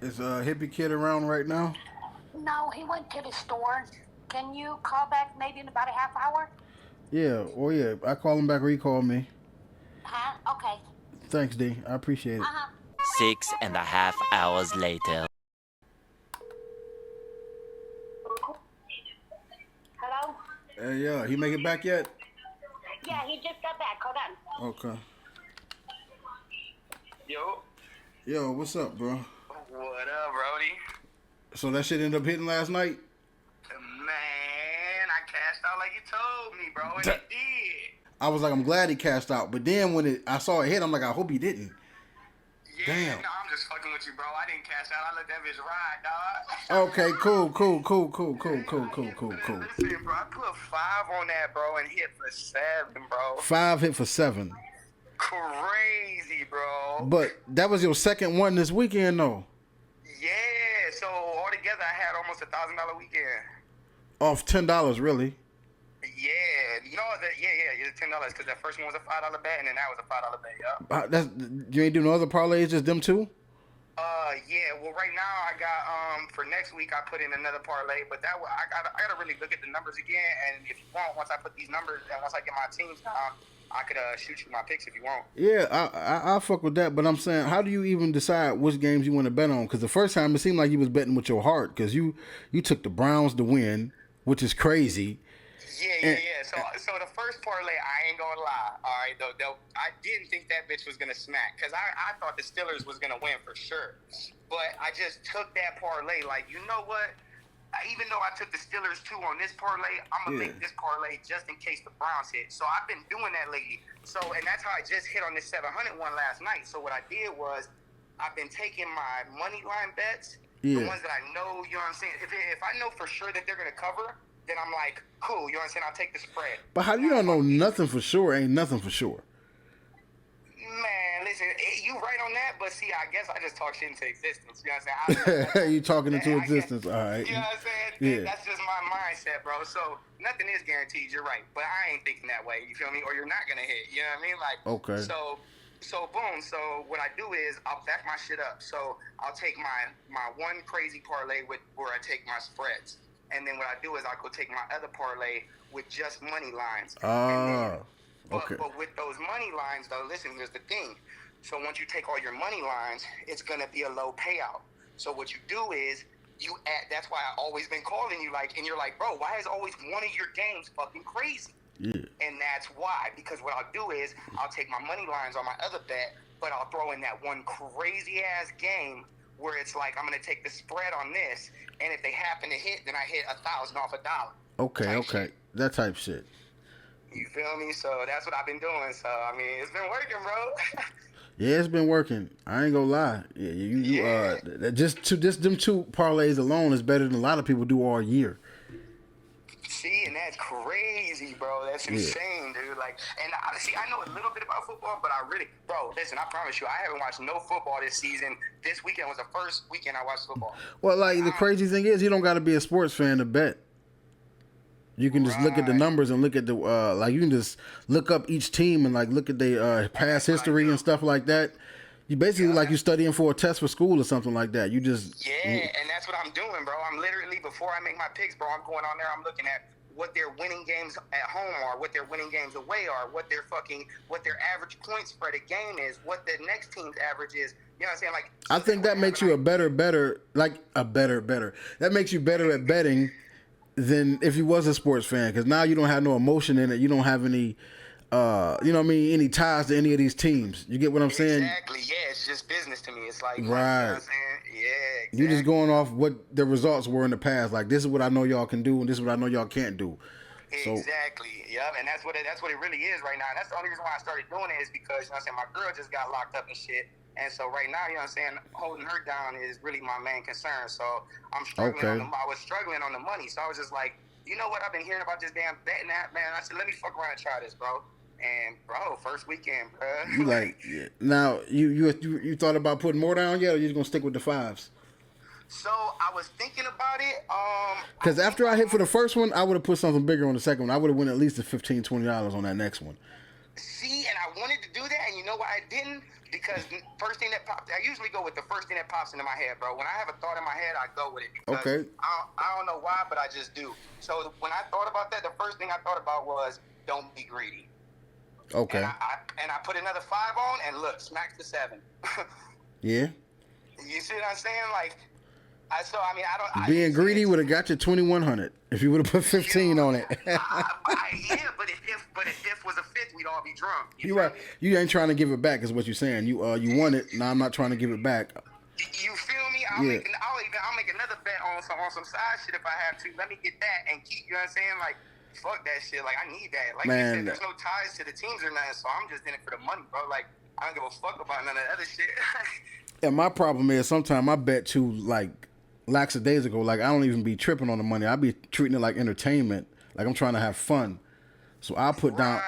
Is a hippie kid around right now? No, he went to the store. Can you call back maybe in about a half hour? Yeah. Oh yeah. I call him back or he called me. Huh? Okay. Thanks, D. I appreciate it. Uh-huh. 6.5 hours later. Hello? Hey, yeah. He make it back yet? Yeah, he just got back. Hold on. Okay. Yo, Yo, what's up, bro? what up, Brody? So that shit ended up hitting last night? Man, I cashed out like you told me, bro, and it did. I was like, I'm glad he cashed out. But then when I saw it hit, I'm like, I hope he didn't. Yeah, Damn. no, I'm just fucking with you, bro. I didn't cash out. I let that bitch ride, dog. Okay, cool. Listen, bro, I put 5 on that, bro, and hit for 7, bro. 5 hit for 7. Crazy, bro. But that was your second one this weekend, though. Yeah, so altogether I had almost $1,000 weekend. Off $10, really. Yeah, you know that? Yeah, it's $10 because that first one was a $5 bet, and then that was a $5 bet. Yeah. That's you ain't do no other parlays, just them two. Yeah. Well, right now I got for next week I put in another parlay, but I gotta really look at the numbers again. And if you want, once I put these numbers and once I get my teams down, I could shoot you my picks if you want. Yeah, I fuck with that, but I'm saying, how do you even decide which games you want to bet on? Because the first time it seemed like you was betting with your heart, because you took the Browns to win, which is crazy. Yeah. So the first parlay, I ain't gonna lie. All right, though, I didn't think that bitch was gonna smack because I thought the Steelers was gonna win for sure. But I just took that parlay. Like, you know what? Even though I took the Steelers too on this parlay, I'm gonna make this parlay just in case the Browns hit. So I've been doing that lately. So, and that's how I just hit on this 700 one last night. So what I did was I've been taking my money line bets, the ones that I know. You know what I'm saying? If I know for sure that they're gonna cover, then I'm like, cool, you know what I'm saying? I'll take the spread. But how you don't know nothing for sure? Ain't nothing for sure. Man, listen, you right on that, but see, I guess I just talk shit into existence. You know what I'm saying? You talking into existence, all right. You know what I'm saying? Yeah. That's just my mindset, bro. So nothing is guaranteed, you're right. But I ain't thinking that way, you feel me? Or you're not going to hit, you know what I mean? Like, okay. So boom. So what I do is I'll back my shit up. So I'll take my one crazy parlay where I take my spreads. And then what I do is I'll go take my other parlay with just money lines. Okay. But with those money lines, though, listen, here's the thing. So once you take all your money lines, it's going to be a low payout. So what you do is you add, that's why I always been calling you like, and you're like, bro, why is always one of your games fucking crazy? Yeah. And that's why, because what I'll do is I'll take my money lines on my other bet, but I'll throw in that one crazy ass game where it's like I'm gonna take the spread on this, and if they happen to hit, then I hit 1,000 off $1. Okay. Shit. That type shit. You feel me? So that's what I've been doing. So I mean, it's been working, bro. Yeah, it's been working. I ain't gonna lie. Yeah, just them two parlays alone is better than a lot of people do all year. See, and that's crazy, bro. That's insane, dude. Like, and I know a little bit about football, but bro, listen, I promise you, I haven't watched no football this season. This weekend was the first weekend I watched football. Well, like, the crazy thing is, you don't got to be a sports fan to bet. You can just look at the numbers and look at the, like, you can just look up each team and, like, look at their past history and stuff like that. You basically like you studying for a test for school or something like that. You just and that's what I'm doing, bro. I'm literally, before I make my picks, bro, I'm going on there. I'm looking at what their winning games at home are, what their winning games away are, what their average point spread a game is, what the next team's average is. You know what I'm saying? Like, I think that makes you a better. That makes you better at betting than if you was a sports fan, because now you don't have no emotion in it. You don't have any. You know what I mean? Any ties to any of these teams. You get what I'm saying? Exactly. Yeah, it's just business to me. It's like, right. You know what I'm saying? Yeah, exactly. You just going off what the results were in the past. Like, this is what I know y'all can do, and this is what I know y'all can't do. So, exactly. Yep. And that's what it really is right now. And that's the only reason why I started doing it is because, you know what I'm saying, my girl just got locked up and shit. And so right now, you know what I'm saying, holding her down is really my main concern. So I'm struggling I was struggling on the money. So I was just like, you know what? I've been hearing about this damn betting app, man. I said, let me fuck around and try this, bro. And bro, first weekend, bro. You like now you thought about putting more down yet, or you just gonna stick with the fives? So I was thinking about it. Because after I hit for the first one, I would have put something bigger on the second one. I would have won at least $15, $20 on that next one. See, and I wanted to do that, and you know why I didn't? Because first thing that popped, I usually go with the first thing that pops into my head, bro. When I have a thought in my head, I go with it. Okay. I don't know why, but I just do. So when I thought about that, the first thing I thought about was don't be greedy. Okay. And I put another 5 on, and look, smack the 7. Yeah. You see what I'm saying? Like, I don't. Being greedy would have got you 2,100 if you would have put 15 on it. Yeah, but if diff was a 5th, we'd all be drunk. You're right. You ain't trying to give it back, is what you're saying. You want it. No, I'm not trying to give it back. You feel me? I'll make another bet on some side shit if I have to. Let me get that and keep. You know what I'm saying? Like, fuck that shit. Like, I need that. Like Man, you said, there's no ties to the teams or nothing, so I'm just in it for the money, bro. Like, I don't give a fuck about none of the other shit. And my problem is sometimes I bet too, like, lackadaisical. Like, I don't even be tripping on the money. I be treating it like entertainment. Like, I'm trying to have fun. So I'll put down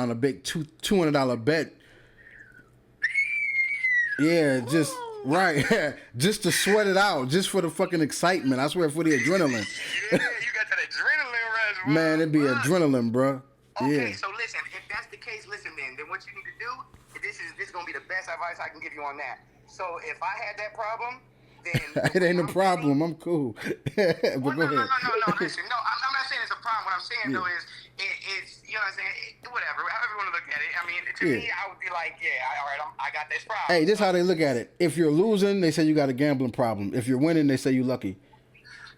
a big $200 bet. Yeah, just right. Just to sweat it out, just for the fucking excitement. I swear, for the adrenaline. Yeah, you got that adrenaline rush, bro. Man, it'd be adrenaline, bro. Okay, Yeah. so listen, if that's the case, then what you need to do, this is gonna be the best advice I can give you on that. So if I had that problem, then It ain't a problem. I'm cool. But go ahead. No. Listen, no, I'm not saying it's a problem. What I'm saying though is, it's you know what I'm saying. Whatever. However you want to look at it. I mean, to me, I would be like, all right, I got this problem. Hey, this is how they look at it. If you're losing, they say you got a gambling problem. If you're winning, they say you lucky.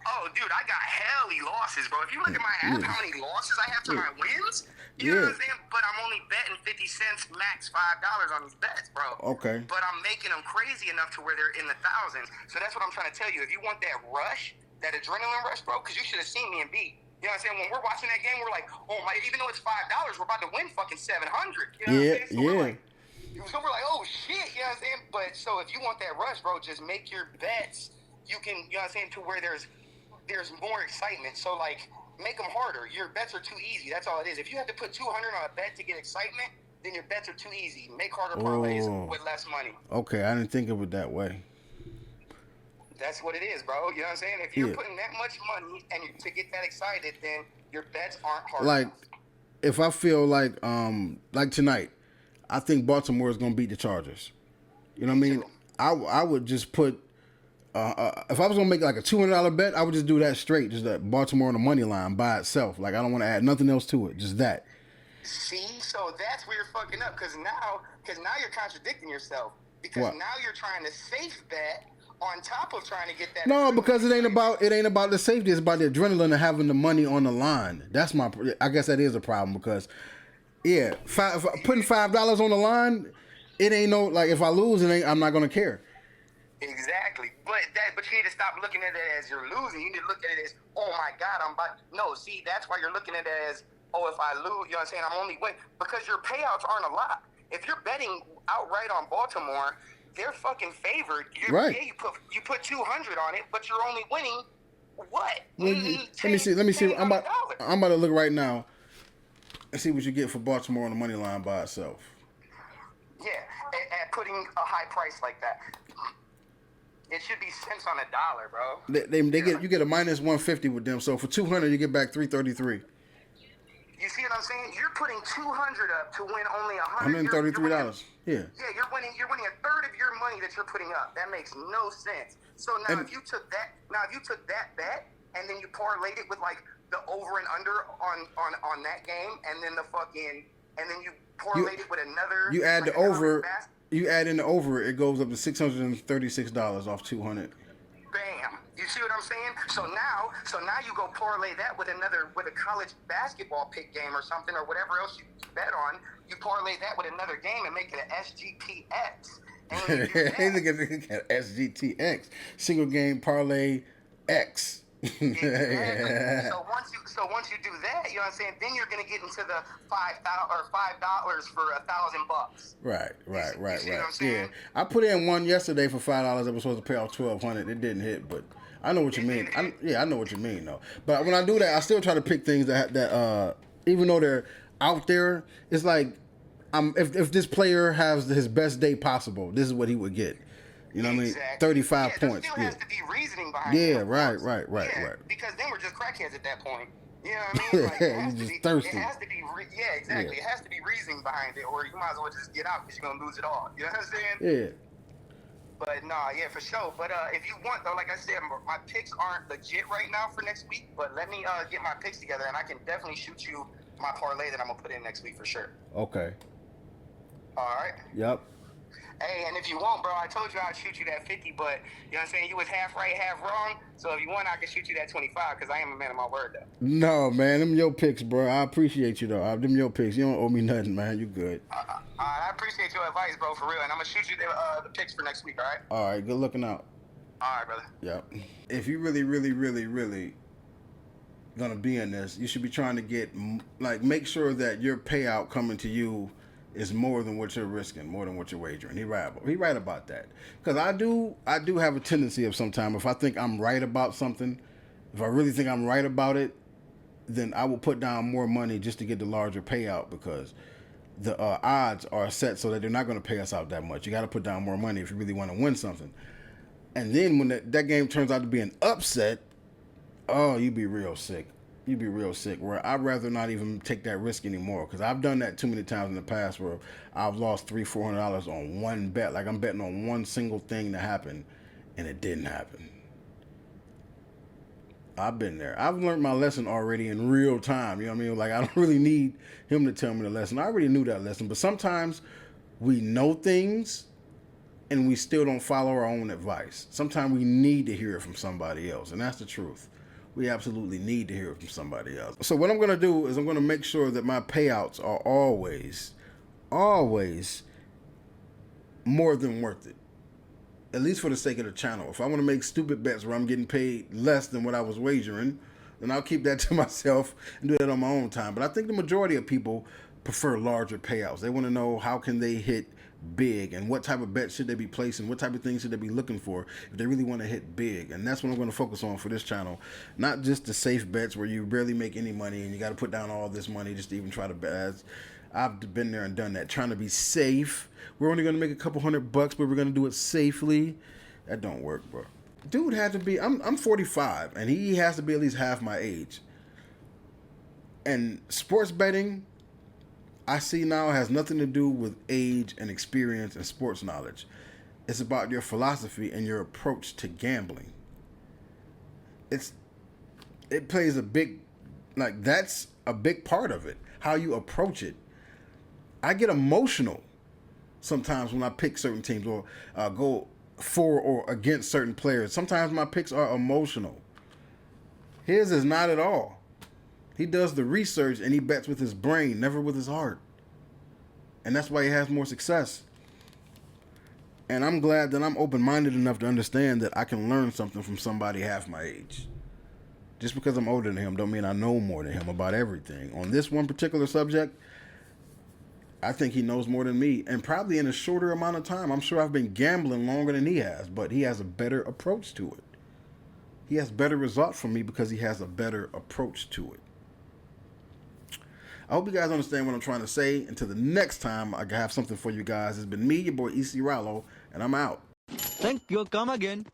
Oh, dude, I got helly losses, bro. If you look at my app, how many losses I have to my wins, you know what I'm saying? But I'm only betting 50 cents, max $5 on these bets, bro. Okay. But I'm making them crazy enough to where they're in the thousands. So that's what I'm trying to tell you. If you want that rush, that adrenaline rush, bro, because you should have seen me and B. You know what I'm saying? When we're watching that game, we're like, oh my, even though it's $5, we're about to win fucking 700. You know what I'm saying? So we're like, oh shit, you know what I'm saying? But so if you want that rush, bro, just make your bets. You can, you know what I'm saying, to where there's more excitement. So like, make them harder. Your bets are too easy. That's all it is. If you have to put 200 on a bet to get excitement, then your bets are too easy. Make harder parlays with less money. Okay, I didn't think of it that way. That's what it is, bro. You know what I'm saying? If you're putting that much money and to get that excited, then your bets aren't hard Like, enough. if I feel like tonight, I think Baltimore is gonna beat the Chargers. You know what I mean? I would just put. If I was gonna make like a $200 bet, I would just do that straight, just that Baltimore on the money line by itself. Like, I don't want to add nothing else to it, just that. See, so that's where you're fucking up, because now you're contradicting yourself, because now you're trying to safe bet on top of trying to get that. No, because it ain't about the safety. It's about the adrenaline of having the money on the line. That's I guess that is a problem, because putting $5 on the line, it ain't no, like, if I lose, I'm not gonna care. Exactly, but you need to stop looking at it as you're losing. You need to look at it as, oh my God, I'm about. No, see, that's why you're looking at it as, oh, if I lose, you know what I'm saying, I'm only winning, because your payouts aren't a lot. If you're betting outright on Baltimore, they're fucking favored. Right. Yeah, you put 200 on it, but you're only winning what? Let me see. I'm about to look right now and see what you get for Baltimore on the money line by itself. Yeah, at putting a high price like that. It should be cents on a dollar, bro. You get a minus 150 with them. So for 200, you get back 333. You see what I'm saying? You're putting 200 up to win only $133. Yeah, you're winning a third of your money that you're putting up. That makes no sense. So now if you took that bet and then you parlayed it with like the over and under on that game, and then you parlayed it with another. You add the over. You add in the over, it goes up to $636 off 200. Bam! You see what I'm saying? So now you go parlay that with a college basketball pick game or something, or whatever else you bet on. You parlay that with another game and make it an SGPX. And you do that. SGTX, single game parlay X. Exactly. So once you do that, you know what I'm saying, then you're gonna get into the $5 for $1,000. Right. You see what I'm saying? Yeah, I put in one yesterday for $5 that was supposed to pay off $1,200. It didn't hit, but I know what you mean. I know what you mean though. But when I do that, I still try to pick things that even though they're out there, it's like if this player has his best day possible, this is what he would get. You know what I mean? 35 points. There still has to be reasoning behind it. Right. Because then we're just crackheads at that point. You know what I mean? Like, it You has to just be, thirsty. it has to be, yeah, exactly. Yeah. It has to be reasoning behind it, or you might as well just get out because you're gonna lose it all. You know what I'm saying? Yeah. But nah, yeah, for sure. But if you want though, like I said, my picks aren't legit right now for next week. But let me get my picks together, and I can definitely shoot you my parlay that I'm gonna put in next week for sure. Okay. All right. Yep. Hey, and if you want, bro, I told you I'd shoot you that 50, but you know what I'm saying? You was half right, half wrong. So if you want, I can shoot you that 25 because I am a man of my word, though. No, man, them your picks, bro. I appreciate you though. Them your picks. You don't owe me nothing, man. You good. I appreciate your advice, bro, for real. And I'm going to shoot you the picks for next week, all right? All right. Good looking out. All right, brother. Yep. If you really gonna be in this, you should be trying to get make sure that your payout coming to you is more than what you're risking, more than what you're wagering. He right about that. Because I do have a tendency of sometimes if I think I'm right about something, if I really think I'm right about it, then I will put down more money just to get the larger payout because the odds are set so that they're not going to pay us out that much. You got to put down more money if you really want to win something. And then when that game turns out to be an upset, oh, you'd be real sick. You'd be real sick. Where I'd rather not even take that risk anymore because I've done that too many times in the past where I've lost $300-400 on one bet. Like I'm betting on one single thing to happen, and it didn't happen. I've been there. I've learned my lesson already in real time. You know what I mean? Like I don't really need him to tell me the lesson. I already knew that lesson. But sometimes we know things and we still don't follow our own advice. Sometimes we need to hear it from somebody else, and that's the truth. We absolutely need to hear it from somebody else. So what I'm going to do is I'm going to make sure that my payouts are always more than worth it. At least for the sake of the channel. If I want to make stupid bets where I'm getting paid less than what I was wagering, then I'll keep that to myself and do that on my own time. But I think the majority of people prefer larger payouts. They want to know how can they hit big and what type of bets should they be placing, what type of things should they be looking for if they really want to hit big. And that's what I'm going to focus on for this channel. Not just the safe bets where you barely make any money and you got to put down all this money just to even try to bet. I've been there and done that, trying to be safe. We're only going to make a couple $100, but we're going to do it safely. That don't work, bro. Dude had to be, I'm 45 and he has to be at least half my age. And sports betting, I see now has nothing to do with age and experience and sports knowledge. It's about your philosophy and your approach to gambling. It plays a big, that's a big part of it. How you approach it. I get emotional sometimes when I pick certain teams or go for or against certain players. Sometimes my picks are emotional. His is not at all. He does the research and he bets with his brain, never with his heart. And that's why he has more success. And I'm glad that I'm open-minded enough to understand that I can learn something from somebody half my age. Just because I'm older than him don't mean I know more than him about everything. On this one particular subject, I think he knows more than me. And probably in a shorter amount of time. I'm sure I've been gambling longer than he has. But he has a better approach to it. He has better results from me because he has a better approach to it. I hope you guys understand what I'm trying to say. Until the next time I have something for you guys. It's been me, your boy EC Rollo, and I'm out. Think you'll come again.